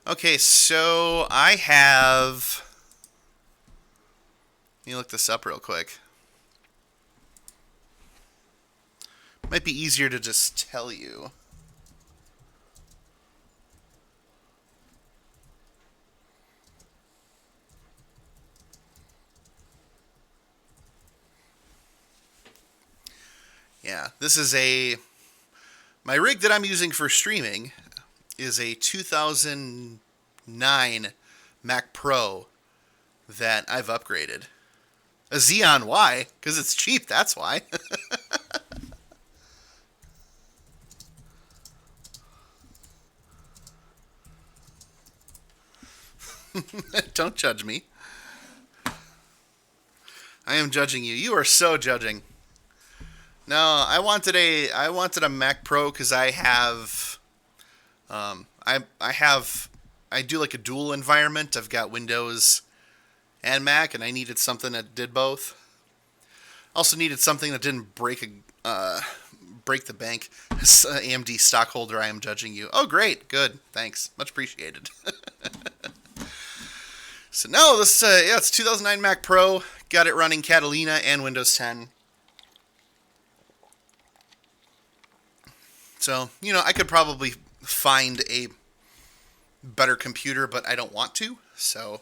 Okay, so I have... Let me look this up real quick. Might be easier to just tell you. Yeah, this is my rig that I'm using for streaming is a 2009 Mac Pro that I've upgraded. A Xeon Y, because it's cheap, that's why. Don't judge me. I am judging you. You are so judging. No, I wanted a Mac Pro because I have I do like a dual environment. I've got Windows and Mac, and I needed something that did both. Also needed something that didn't break the bank. As AMD stockholder, I am judging you. Oh, great, good, thanks, much appreciated. So no, this it's 2009 Mac Pro. Got it running Catalina and Windows 10. So, I could probably find a better computer, but I don't want to. So,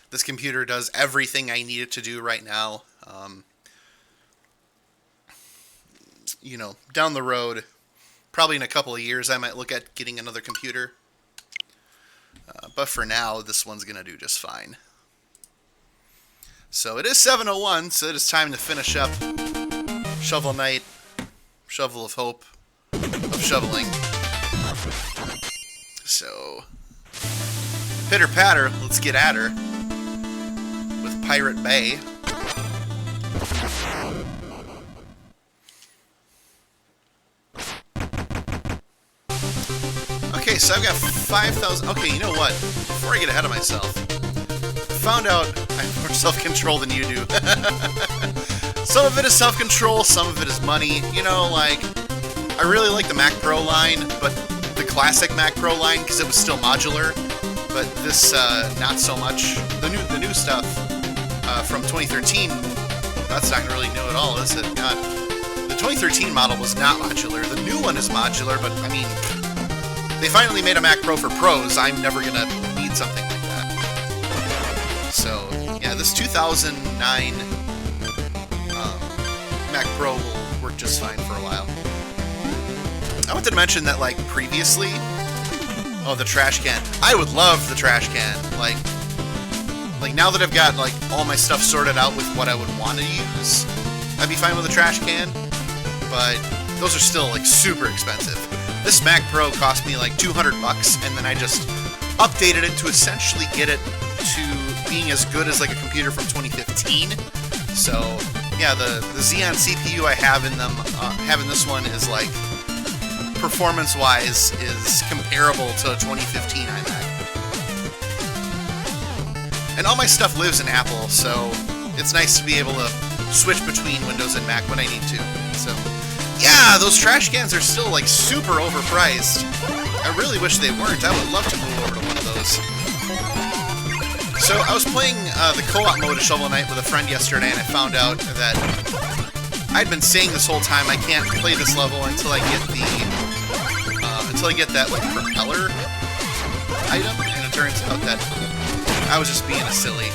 this computer does everything I need it to do right now. Down the road, probably in a couple of years, I might look at getting another computer. But for now, this one's going to do just fine. So, it is 7:01, so it is time to finish up Shovel Knight, Shovel of Hope. Of shoveling. So, pitter patter, let's get at her with Pirate Bay. Okay, so I've got 5,000. Okay, you know what? Before I get ahead of myself, I found out I have more self-control than you do. Some of it is self-control, some of it is money. I really like the Mac Pro line, but the classic Mac Pro line because it was still modular. But this, not so much. The new stuff from 2013, that's not really new at all, is it? God, the 2013 model was not modular. The new one is modular, but I mean, they finally made a Mac Pro for pros. I'm never gonna need something like that. So yeah, this 2009 Mac Pro will work just fine for a while. I wanted to mention that, previously... Oh, the trash can. I would love the trash can. Like now that I've got, all my stuff sorted out with what I would want to use, I'd be fine with a trash can. But those are still, super expensive. This Mac Pro cost me, $200, and then I just updated it to essentially get it to being as good as, a computer from 2015. So, yeah, the Xeon CPU I have in this one is, performance-wise, is comparable to a 2015 iMac. And all my stuff lives in Apple, so it's nice to be able to switch between Windows and Mac when I need to. So, yeah, those trash cans are still, super overpriced. I really wish they weren't. I would love to move over to one of those. So, I was playing the co-op mode of Shovel Knight with a friend yesterday, and I found out that I'd been saying this whole time I can't play this level until I get that propeller item, and it turns out that I was just being a silly.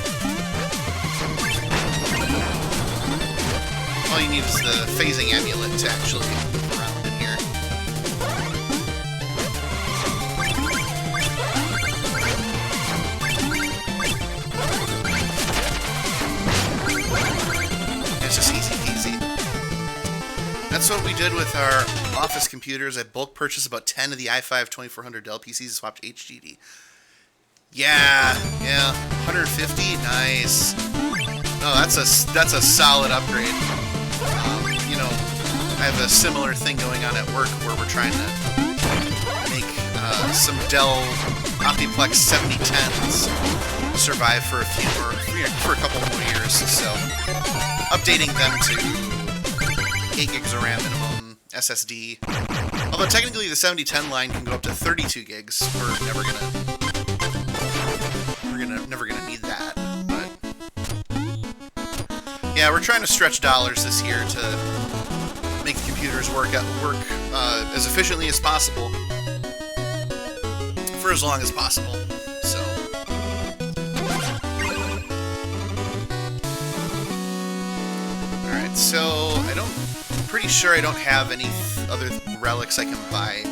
All you need is the phasing amulet to actually move around in here. It's just easy peasy. That's what we did with our office computers. I bulk purchased about 10 of the i5 2400 Dell PCs and swapped HDD. Yeah, 150, nice. No, that's a solid upgrade. I have a similar thing going on at work where we're trying to make some Dell Optiplex 7010s survive for a couple more years. So, updating them to 8 gigs of RAM minimum, SSD. Although technically the 7010 line can go up to 32 gigs. We're never gonna never gonna need that. But yeah, we're trying to stretch dollars this year to make the computers work as efficiently as possible for as long as possible. So. Alright, so I'm pretty sure I don't have any other relics I can buy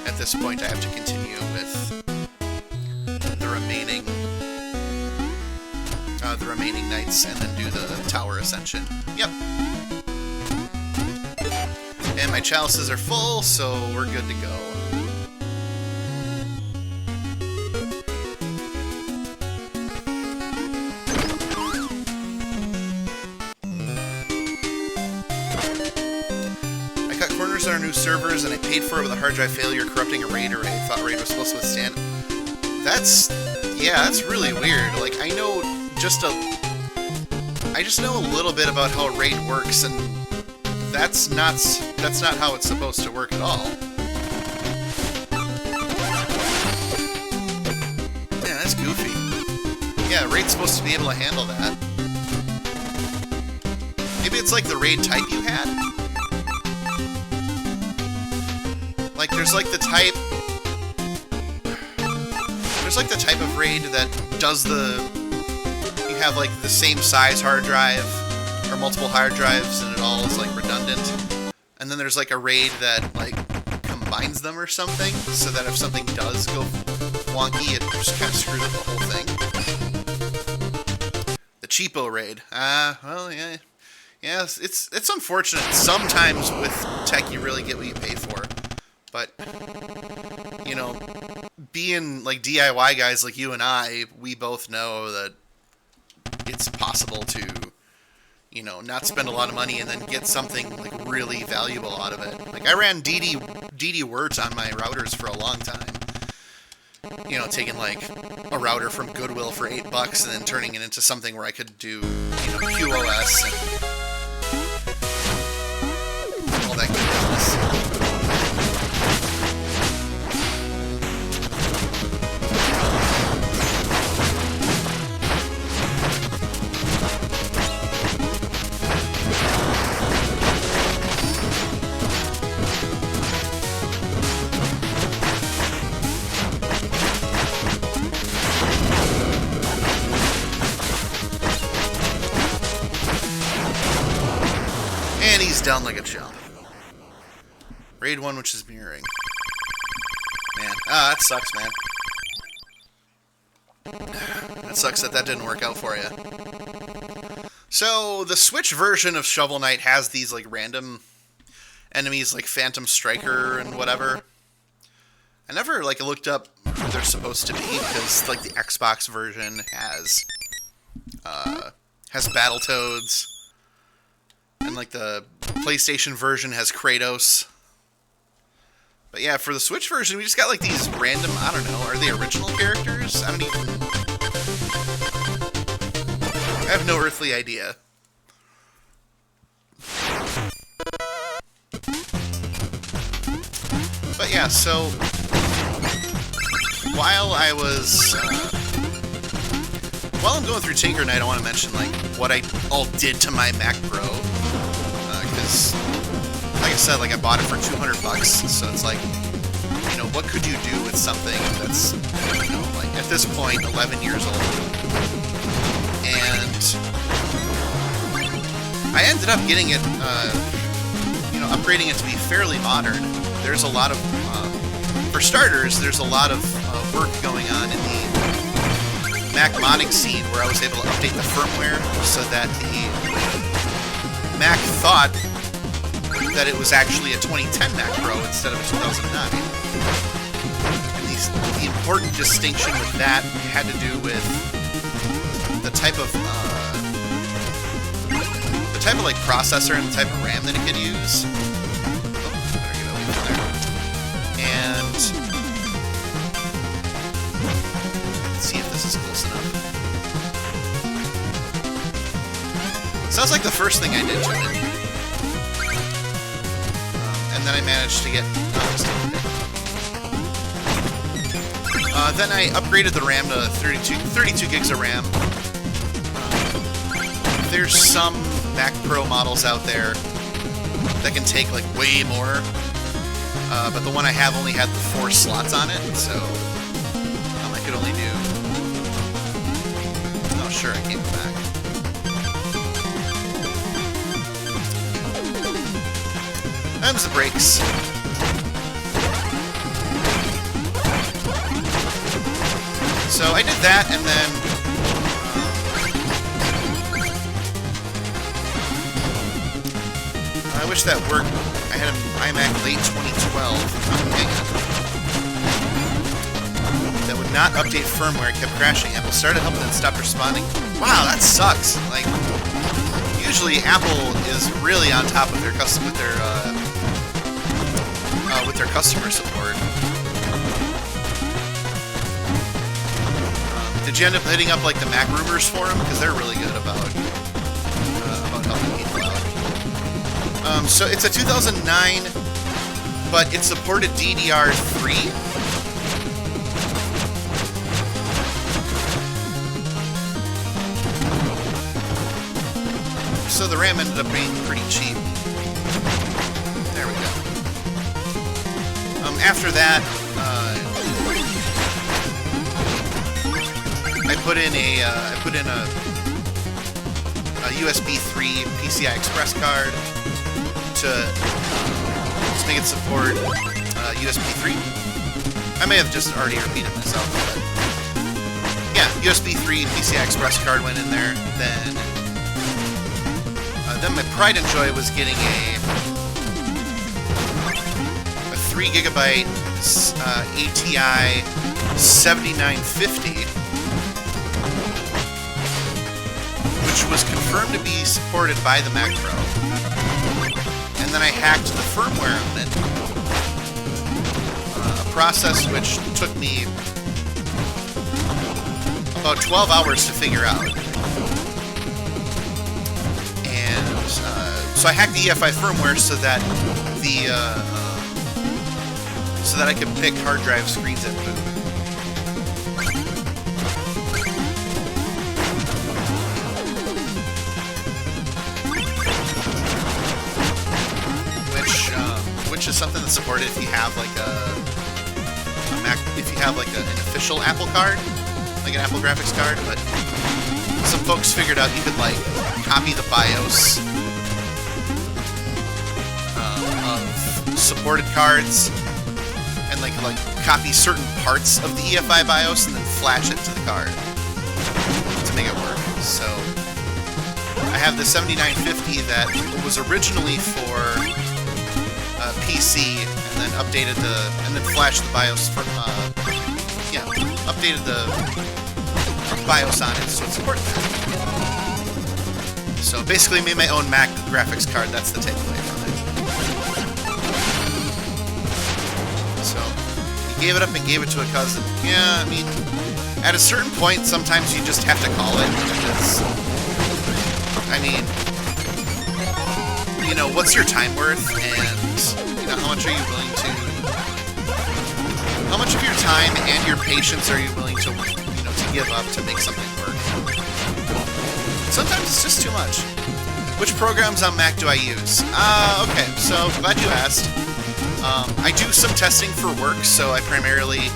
at this point. I have to continue with the remaining nights and then do the tower ascension. Yep. And my chalices are full, so we're good to go. On our new servers, and I paid for it with a hard drive failure corrupting a RAID array. Thought RAID was supposed to withstand. That's really weird. Like, I just know a little bit about how RAID works, and that's not how it's supposed to work at all. Yeah, that's goofy. Yeah, RAID's supposed to be able to handle that. Maybe it's like the RAID type you had? Like, there's like the type of RAID that does you have like the same size hard drive or multiple hard drives and it all is like redundant. And then there's like a RAID that like combines them or something so that if something does go wonky, it just kind of screws up the whole thing. The cheapo RAID. Well, yeah. Yeah, it's unfortunate. Sometimes with tech you really get what you pay for. But, you know, being, like, DIY guys like you and I, we both know that it's possible to, you know, not spend a lot of money and then get something, like, really valuable out of it. Like, I ran DD-Wirt on my routers for a long time. You know, taking, like, a router from Goodwill for $8 and then turning it into something where I could do, you know, QoS and all that good business. Down like a chump. Raid 1, which is mirroring. Man. That sucks, man. That sucks that didn't work out for you. So, the Switch version of Shovel Knight has these, like, random enemies, like Phantom Striker and whatever. I never, like, looked up who they're supposed to be, because, like, the Xbox version has Battletoads. And, like, the PlayStation version has Kratos. But yeah, for the Switch version, we just got, like, these random, I don't know, are they original characters? I have no earthly idea. But yeah, so, while I'm going through Tinker Night, I want to mention, like, what I all did to my Mac Pro. Because, like I said, like, I bought it for $200, so it's like, you know, what could you do with something that's, you know, like, at this point, 11 years old? And I ended up getting it, you know, upgrading it to be fairly modern. There's a lot of, for starters, there's a lot of work going on in the Mac modding scene where I was able to update the firmware so that the Mac thought that it was actually a 2010 Mac Pro instead of a 2009. And the important distinction with that had to do with the type of like processor and the type of RAM that it could use. Oh, better get away from there. And let's see if this is close enough. Sounds like the first thing I did to it. And then I managed to get... Then I upgraded the RAM to 32 gigs of RAM. There's some Mac Pro models out there that can take like way more, but the one I have only had the 4 slots on it, so I could only do... Oh, sure, I can't go back. Them's the brakes. So I did that, and then I wish that worked. I had an iMac late 2012. Hang on. That would not update firmware. It kept crashing. Apple started helping and stopped responding. Wow, that sucks. Like, usually Apple is really on top of their customer support. Did you end up hitting up like the Mac Rumors forum? Because they're really good about helping people out. So it's a 2009, but it supported DDR3. So the RAM ended up being pretty cheap. There we go. After that, I put in a USB 3 PCI Express card to make it support USB 3. I may have just already repeated myself, but yeah, USB 3 PCI Express card went in there. Then my pride and joy was getting a 3 GB ATI 7950. Which was confirmed to be supported by the Mac Pro. And then I hacked the firmware on it. A process which took me about 12 hours to figure out. And so I hacked the EFI firmware so that I could pick hard drive screens at boot. Which is something that's supported if you have like a Mac, if you have like an official Apple card, like an Apple graphics card. But some folks figured out you could like copy the BIOS of supported cards and like copy certain parts of the EFI BIOS and then flash it to the card to make it work. So I have the 7950 that was originally for PC, and then flashed the BIOS for, updated the BIOS on it so it supports that. So basically made my own Mac graphics card, that's the takeaway from it. So, he gave it up and gave it to a cousin. Yeah, I mean, at a certain point, sometimes you just have to call it, because, I mean, you know, what's your time worth, and how much are you willing to... How much of your time and your patience are you willing to, to give up to make something work? Sometimes it's just too much. Which programs on Mac do I use? Okay, so glad you asked. I do some testing for work, so I primarily...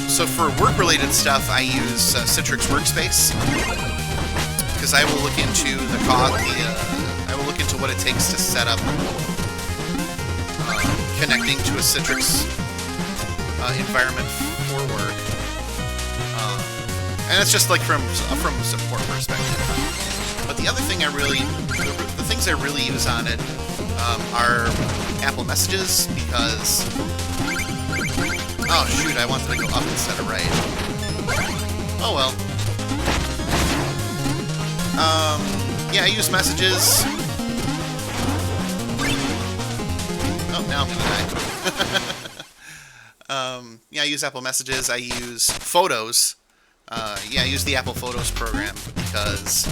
so for work-related stuff, I use Citrix Workspace. Because I will look into I will look into what it takes to set up connecting to a Citrix environment for work, and it's just like from a support perspective. But the other thing the things I really use on it are Apple Messages, because oh shoot, I wanted to go up instead of right. Oh well. Yeah, I use Messages. Oh, now I'm gonna die. Yeah, I use Apple Messages. I use Photos. Yeah, I use the Apple Photos program because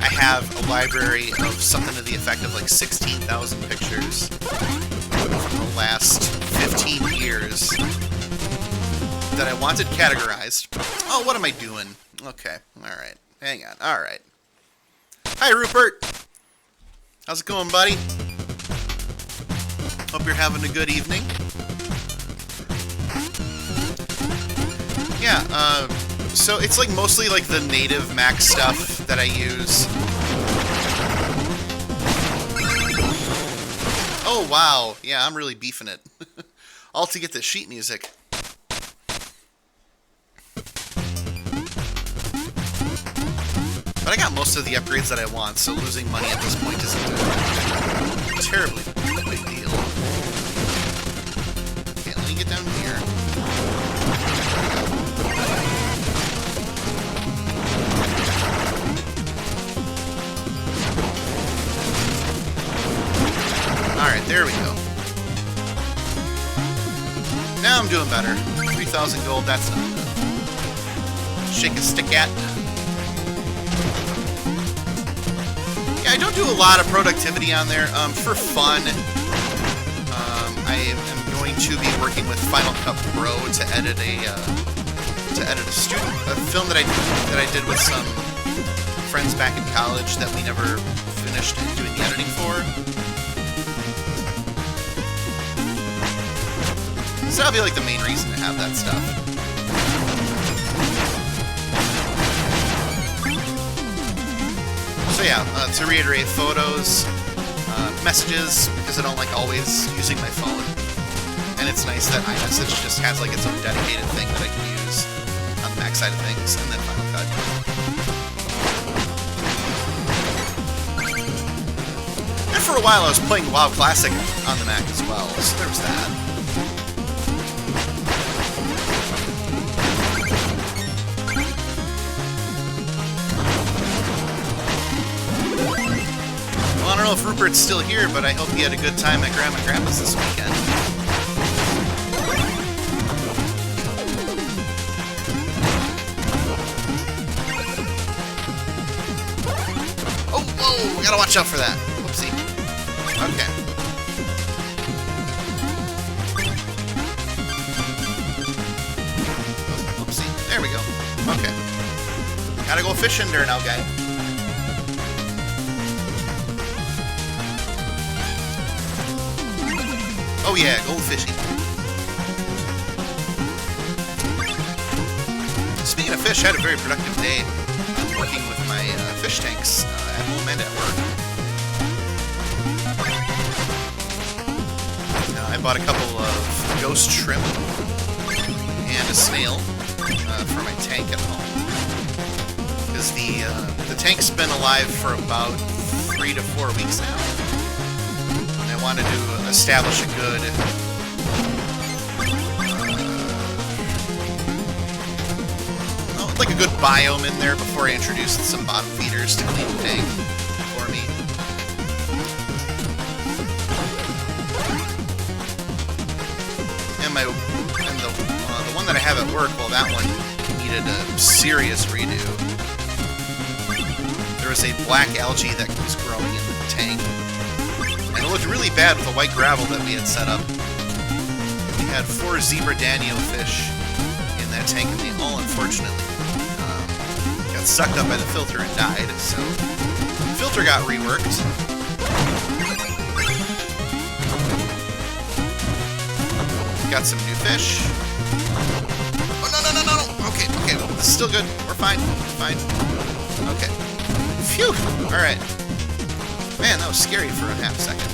I have a library of something to the effect of like 16,000 pictures from the last 15 years that I wanted categorized. Oh, what am I doing? Okay, alright. Hang on, alright. Hi, Rupert! How's it going, buddy? Hope you're having a good evening. Yeah, so it's like mostly like the native Mac stuff that I use. Oh, wow. Yeah, I'm really beefing it. All to get the sheet music. But I got most of the upgrades that I want, so losing money at this point isn't a terribly big deal. Okay, let me get down here. Alright, there we go. Now I'm doing better. 3,000 gold, that's not enough. Shake a stick at. Yeah, I don't do a lot of productivity on there. For fun, I am going to be working with Final Cut Pro to edit a film that I did with some friends back in college that we never finished doing the editing for. So that'll be like the main reason to have that stuff. So yeah, to reiterate, photos, messages, because I don't like always using my phone. And it's nice that iMessage just has like its own dedicated thing that I can use on the Mac side of things, and then Final Cut. And for a while I was playing WoW Classic on the Mac as well, so there was that. I don't know if Rupert's still here, but I hope he had a good time at Grandma and Grandpa's this weekend. Oh, whoa! We gotta watch out for that. Whoopsie. Okay. Whoopsie. There we go. Okay. Gotta go fishing there now, guy. Oh yeah, goldfishing. Speaking of fish, I had a very productive day working with my fish tanks at home and at work. I bought a couple of ghost shrimp and a snail for my tank at home. Because the tank's been alive for about 3 to 4 weeks now. I wanted to establish a good like a good biome in there before I introduced some bottom feeders to clean the tank for me. And the one that I have at work, well, that one needed a serious redo. There was a black algae that was growing in the tank. And it looked really bad with the white gravel that we had set up. We had 4 zebra danio fish in that tank, and they all unfortunately got sucked up by the filter and died. So the filter got reworked. Got some new fish. Oh no! Okay, this is still good. We're fine. Okay. Phew. All right. Man, that was scary for a half second.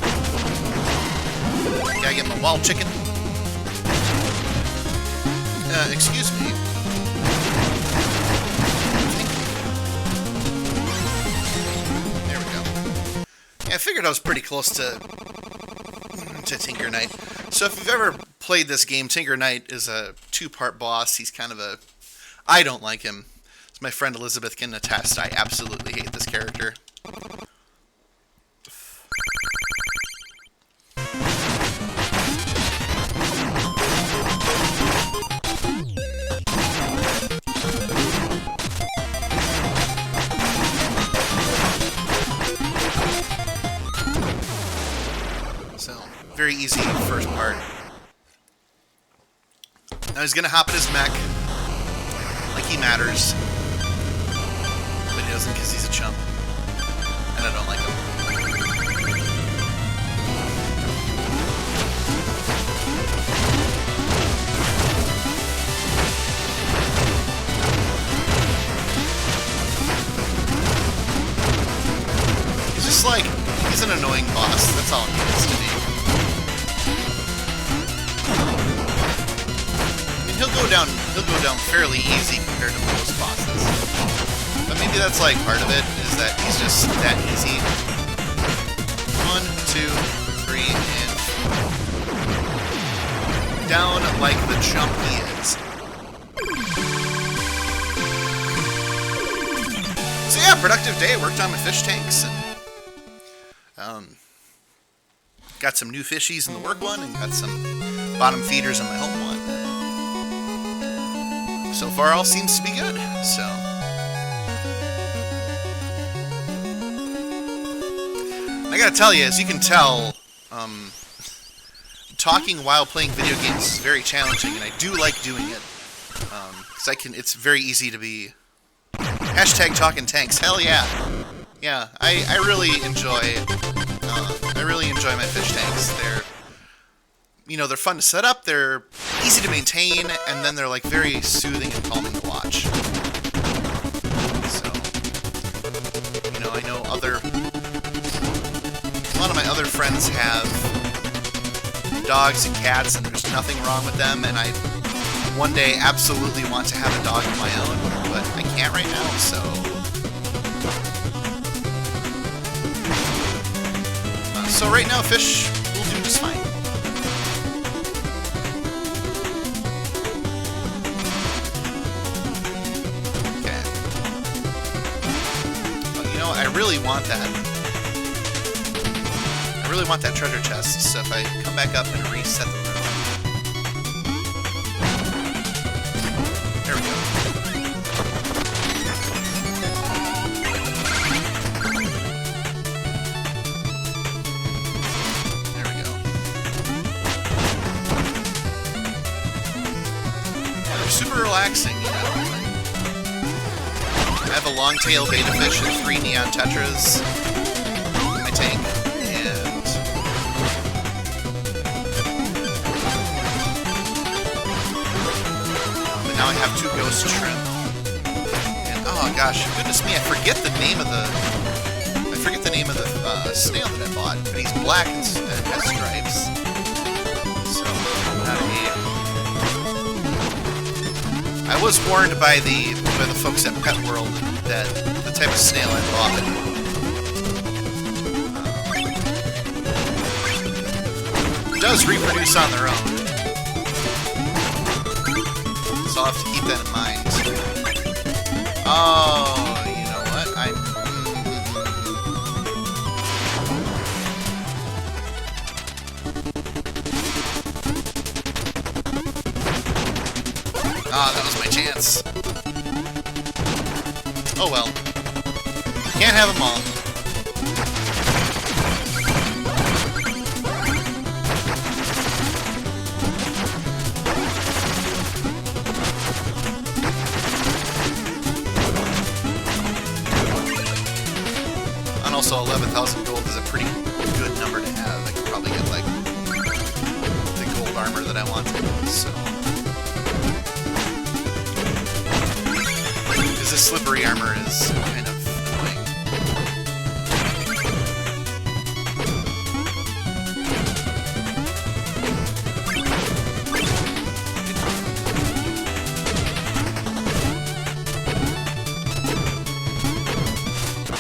Gotta get my wild chicken. Excuse me. There we go. Yeah, I figured I was pretty close to Tinker Knight. So if you've ever played this game, Tinker Knight is a 2-part boss. He's kind of a... I don't like him. As my friend Elizabeth can attest, I absolutely hate this character. So, very easy first part. Now he's gonna hop in his mech. Like he matters. But he doesn't because he's a chump. And I don't like him. He's just like, he's an annoying boss. That's all he needs to be. I mean, he'll go down fairly easy compared to most bosses. But maybe that's like part of it, is that he's just that easy. 1, 2, 3, and down like the chump he is. So yeah, productive day. Worked on my fish tanks and got some new fishies in the work one and got some bottom feeders in my home one. So far, all seems to be good. So. I gotta tell you, as you can tell, talking while playing video games is very challenging, and I do like doing it. Because it's very easy to be hashtag talking tanks. Hell yeah, yeah. I really enjoy my fish tanks. They're fun to set up. They're easy to maintain, and then they're like very soothing and calming to watch. So, I know a lot of my other friends have dogs and cats, and there's nothing wrong with them, and I one day absolutely want to have a dog of my own, but I can't right now, so... So right now, fish will do just fine. Okay. But I really want that. I really want that treasure chest, so if I come back up and reset the room... There we go. There we go. Yeah, they're super relaxing, I have a long-tail beta fish and 3 neon tetras in my tank. Now I have 2 ghost shrimp. And oh gosh, goodness me, I forget the name of the snail that I bought. But he's black and has stripes. So I was warned by the folks at Pet World that the type of snail I bought does reproduce on their own. So I'll have to keep that in mind. Oh, you know what? That was my chance. Oh well. Can't have them all. Also, 11,000 gold is a pretty good number to have. I could probably get, like, the gold armor that I wanted, so... Because this slippery armor is kind of annoying.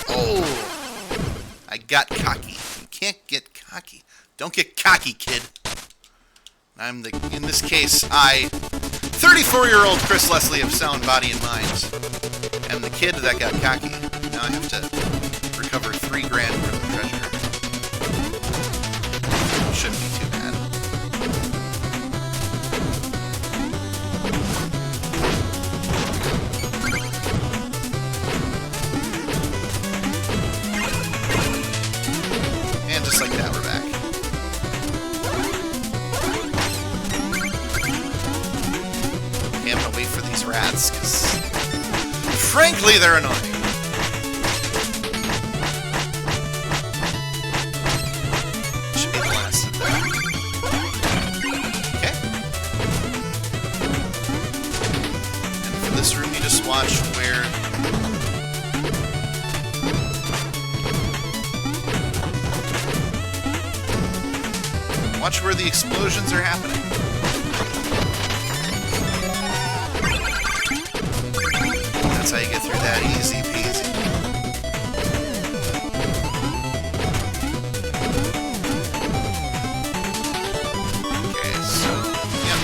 Oh! I got cocky. You can't get cocky. Don't get cocky, kid. In this case, 34-year-old Chris Leslie of sound body and mind, am the kid that got cocky. Now I have to recover $3 grand from the treasure. Shouldn't be too bad. And just like that, we're back. bats, because frankly, they're annoying. Should be the last of them. Okay. And for this room, you just watch where... Watch where the explosions are happening. That's how you get through that, easy peasy. Okay, so, yep.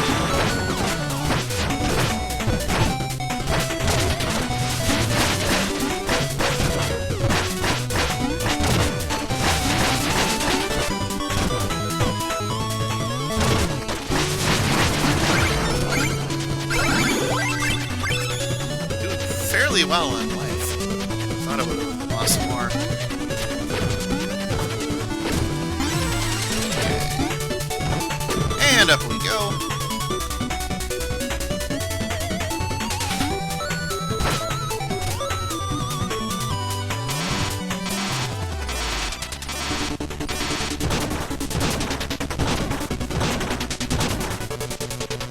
Well in life. Thought I would have lost more. Okay. And up we go.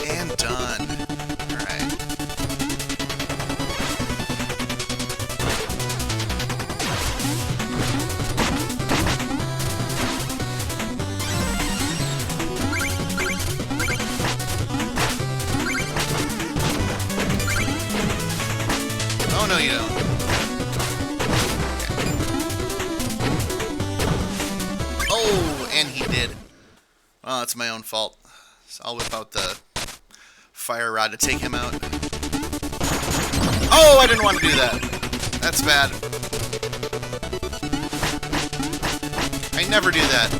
And done. Alright. Oh, no, you don't. Okay. Oh, and he did. Well, that's my own fault. So I'll whip out the fire rod to take him out. Oh, I didn't want to do that. That's bad. I never do that.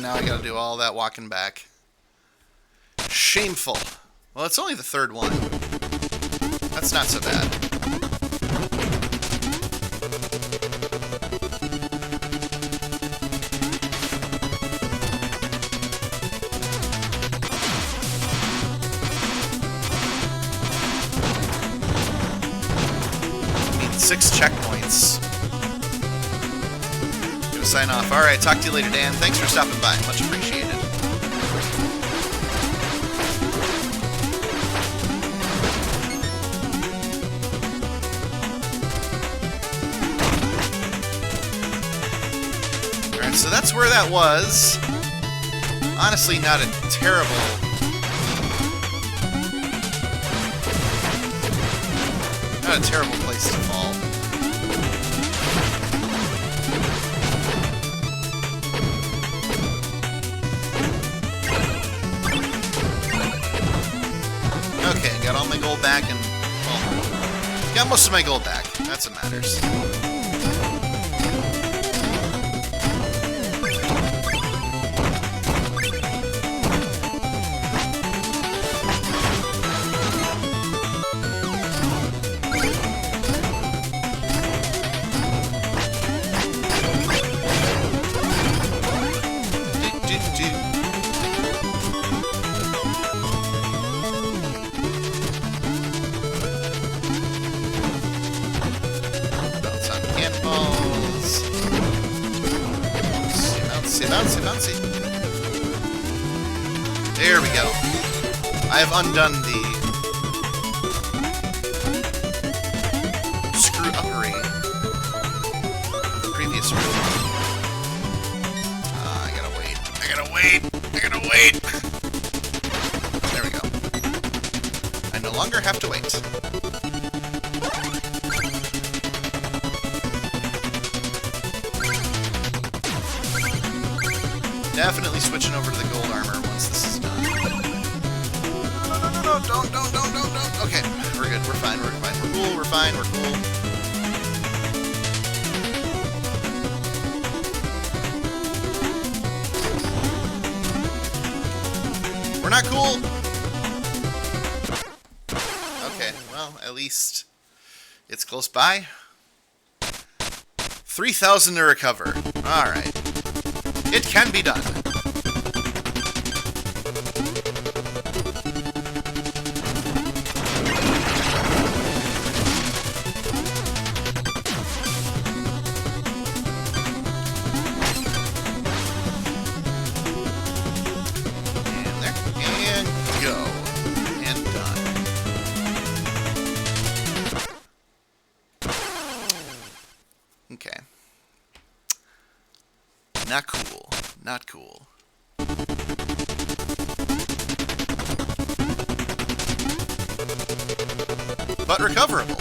Now I gotta do all that walking back. Shameful. Well, it's only the third one. That's not so bad. Need 6 checkpoints. Sign off. Alright, talk to you later, Dan. Thanks for stopping by. Much appreciated. Alright, so that's where that was. Honestly, not a terrible... Not a terrible place to fall. Okay, got all my gold back and, well, got most of my gold back. That's what matters. Bouncy, bouncy. There we go. I have undone the screw-uppery of the previous room. I gotta wait. I gotta wait. I gotta wait. There we go. I no longer have to wait. Definitely switching over to the gold armor once this is done. No, don't. Okay, we're good, we're fine, we're cool, we're fine, we're cool. We're not cool! Okay, well, at least it's close by. 3,000 to recover. Alright. It can be done. Okay. Not cool. Not cool. But recoverable.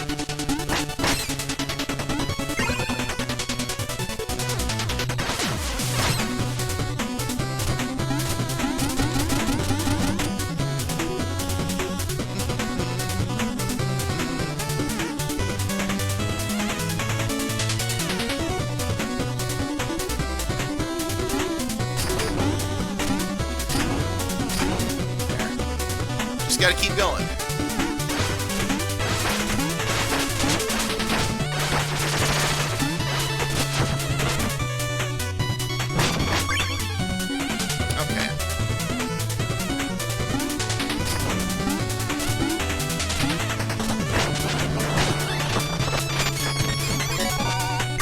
Just gotta keep going. Okay.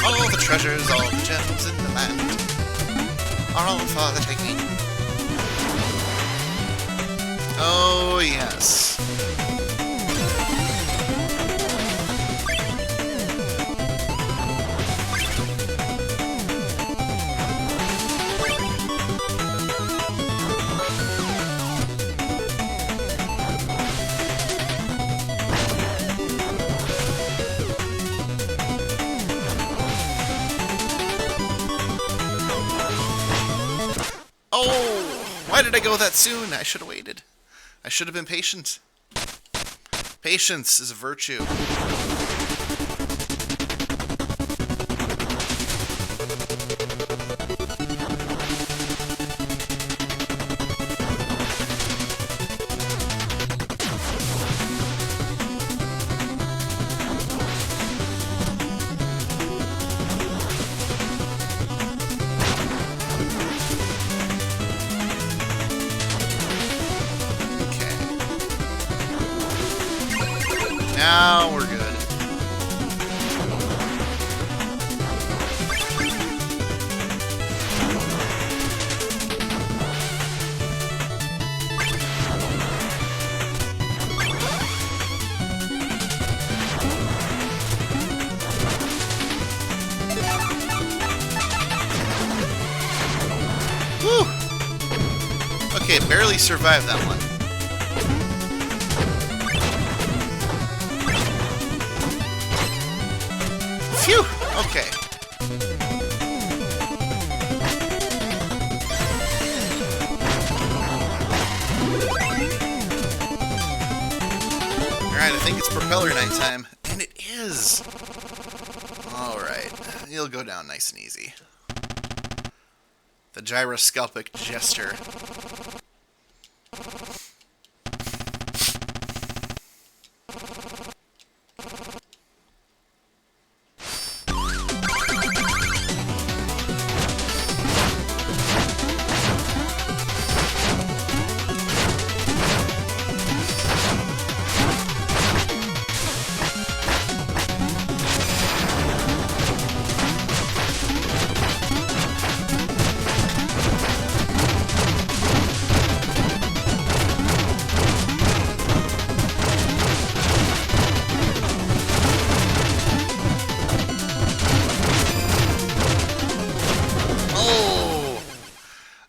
All the treasures, all the gems in the land are all for the taking. Oh, yes. Oh! Why did I go that soon? I should have waited. I should have been patient. Patience is a virtue. Now we're good. Woo! Okay, barely survived that one. Phew! Okay. Alright, I think it's propeller night time. And it is! Alright. You'll go down nice and easy. The gyroscopic jester.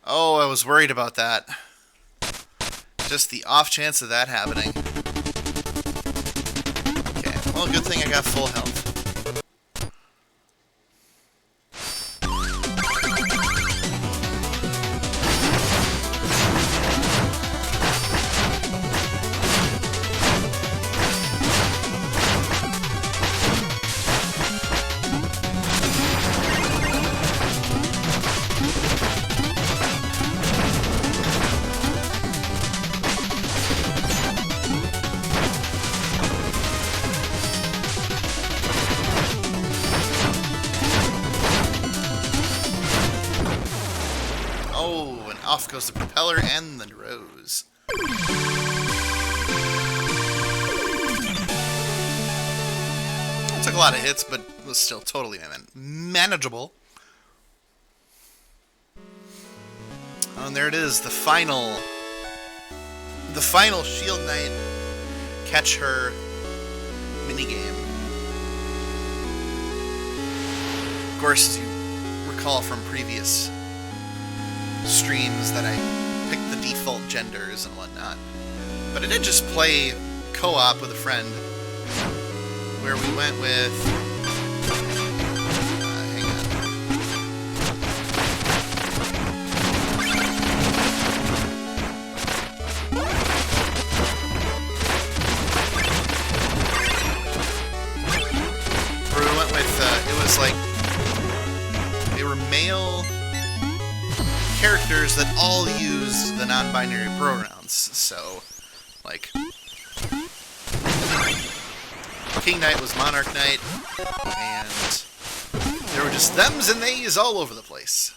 Oh, I was worried about that. Just the off chance of that happening. Okay, well, good thing I got full health. Off goes the propeller and the rose. Took a lot of hits, but was still totally manageable. Oh, and there it is, the final Shield Knight catch her minigame. Of course, as you recall from previous streams that I picked the default genders and whatnot. But I did just play co-op with a friend where we went with... hang on. Where we went with, it was like... they were male characters that all used the non-binary pronouns. So, like... King Knight was Monarch Knight, and there were just thems and theys all over the place.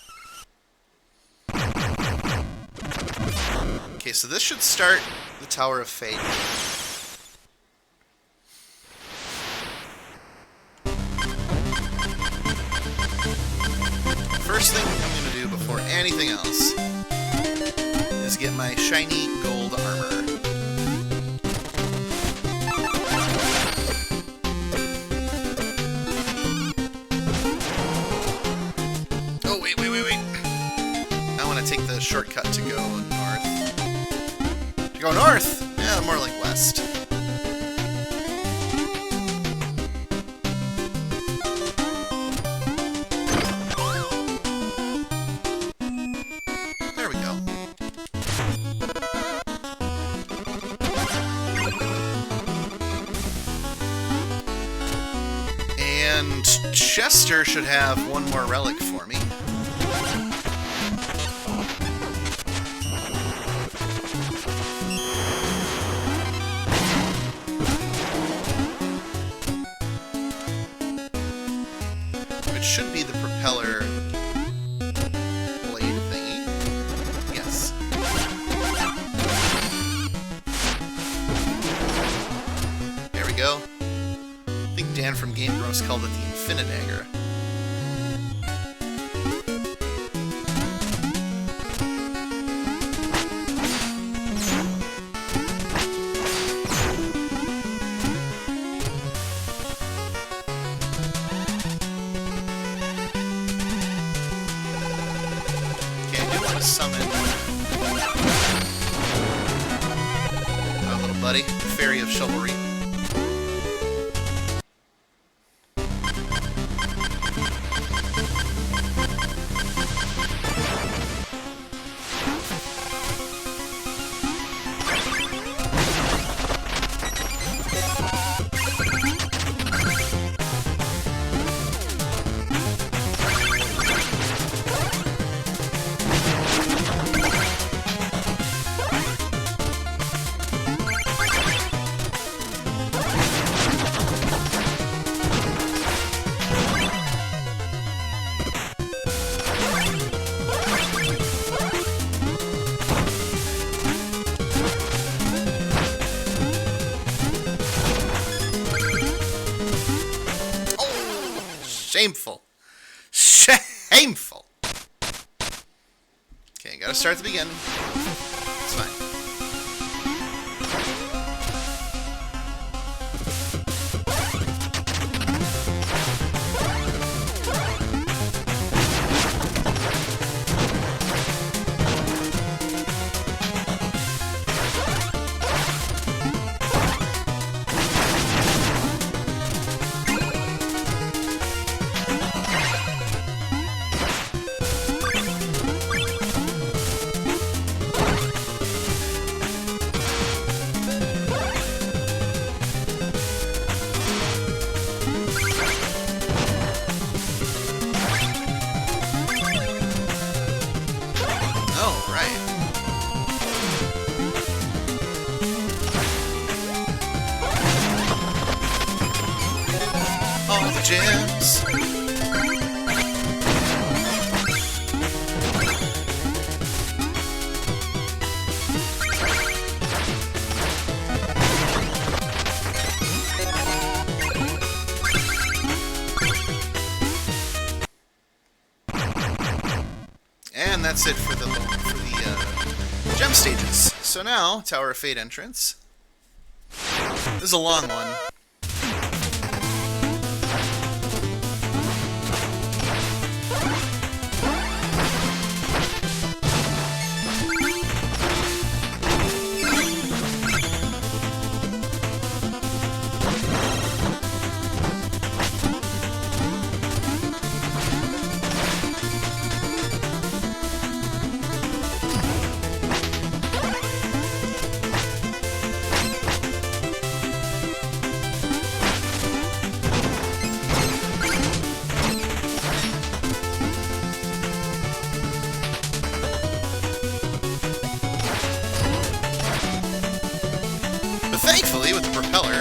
Okay, so this should start the Tower of Fate. First thing I'm going to do before anything else is get my shiny gold armor. Take the shortcut to go north. To go north? Yeah, more like west. There we go. And Chester should have one more relic for me. Should be the propeller blade thingy. Yes. There we go. I think Dan from Game Grumps called it the Infinidagger. Summon our little buddy, Fairy of Chivalry. Shameful. Shameful. Okay, gotta start at the beginning. It's fine. All the gems. And that's it for the gem stages. So now, Tower of Fate entrance. This is a long one. Thankfully, with the propeller,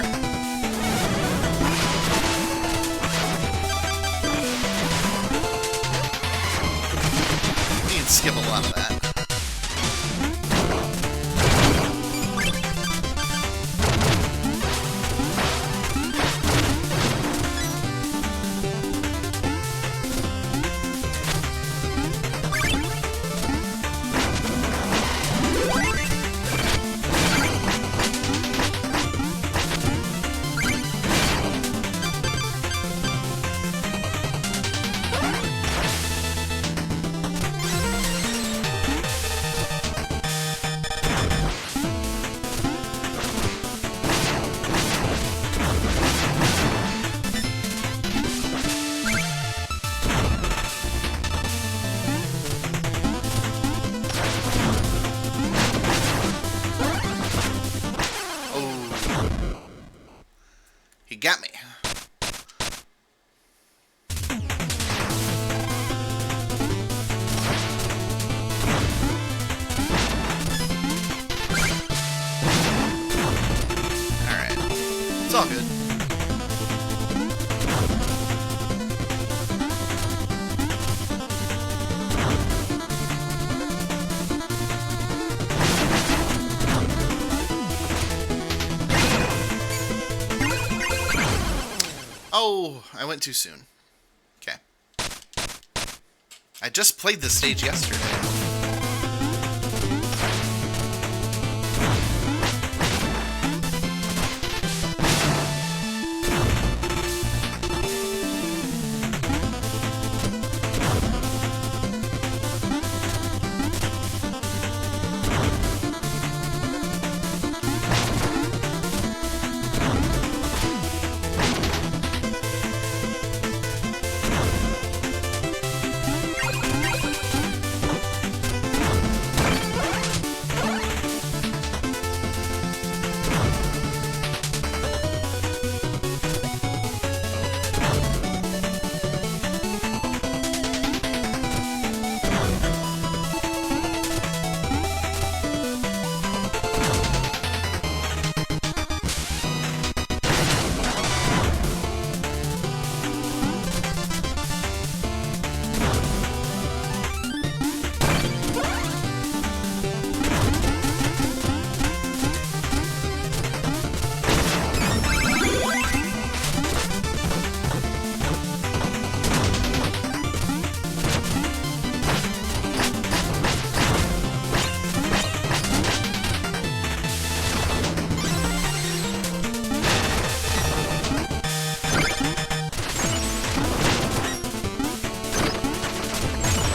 you can skip a lot of that. He got me. Alright. It's all good. Oh, I went too soon. Okay. I just played this stage yesterday.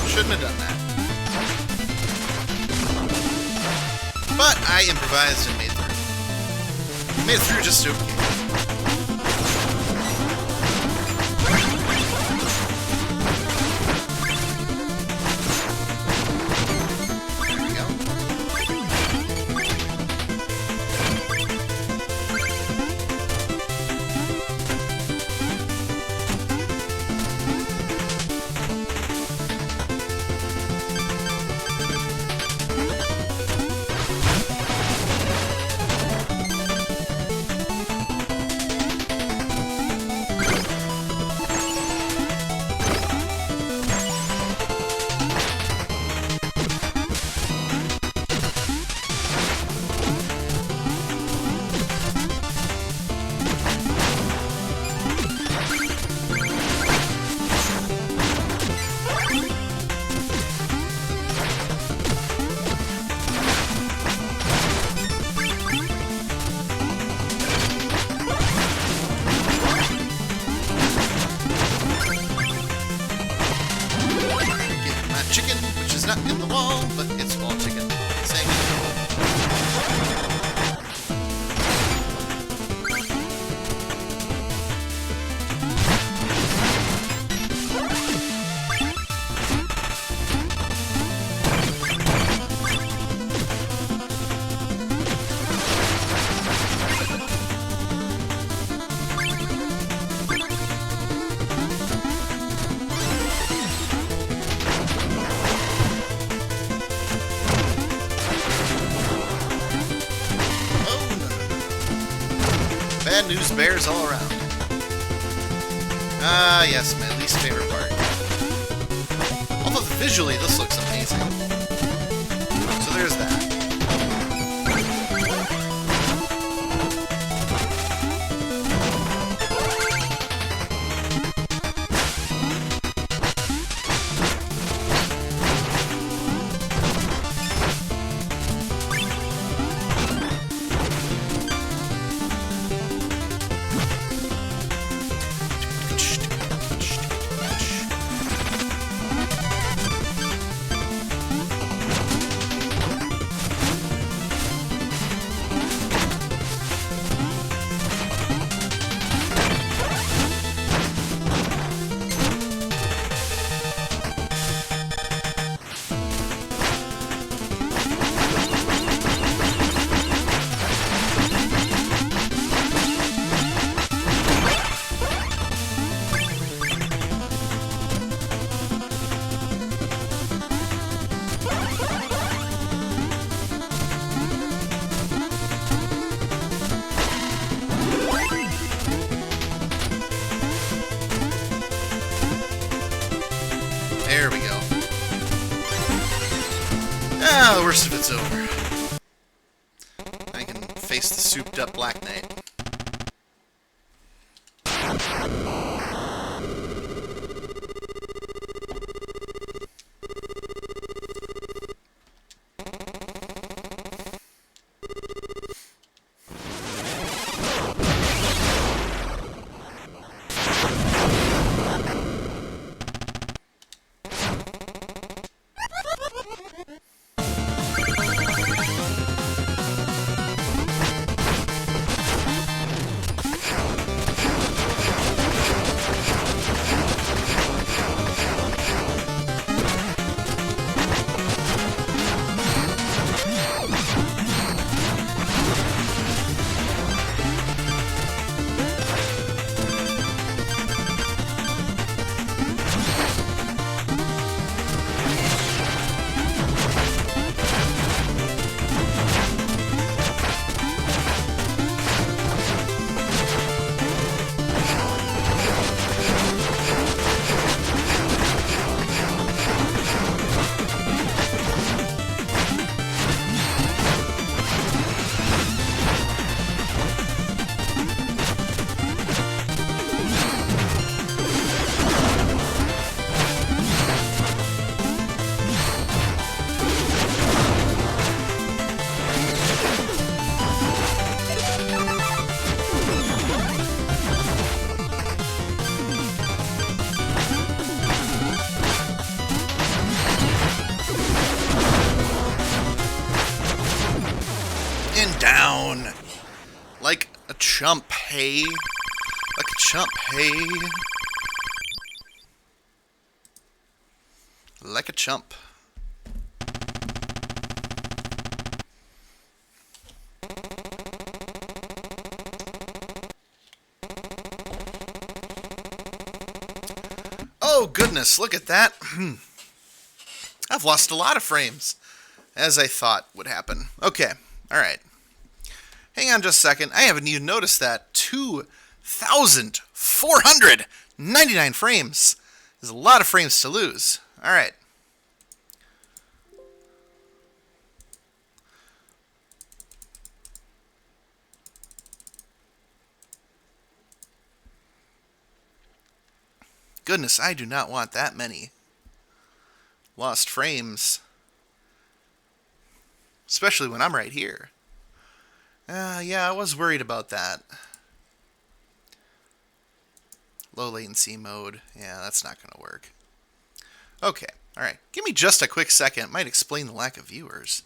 Shouldn't have done that. But I improvised and made through. Made it through just okay. There we go. chicken, which is not in the wall, but it's wall chicken. Same. Bad news bears all around. Ah, yes, my least favorite part. Although visually this looks amazing. So there's that. There we go. Ah, the worst of it's over. I can face the souped-up Black Knight. And down. Like a chump, hey? Like a chump, hey? Like a chump. Oh, goodness, look at that. I've lost a lot of frames, as I thought would happen. Okay, alright. Hang on just a second. I haven't even noticed that. 2,499 frames. There's a lot of frames to lose. Alright. Goodness, I do not want that many lost frames. Especially when I'm right here. Yeah, I was worried about that. Low latency mode. Yeah, that's not going to work. Okay, Alright, give me just a quick second. It might explain the lack of viewers.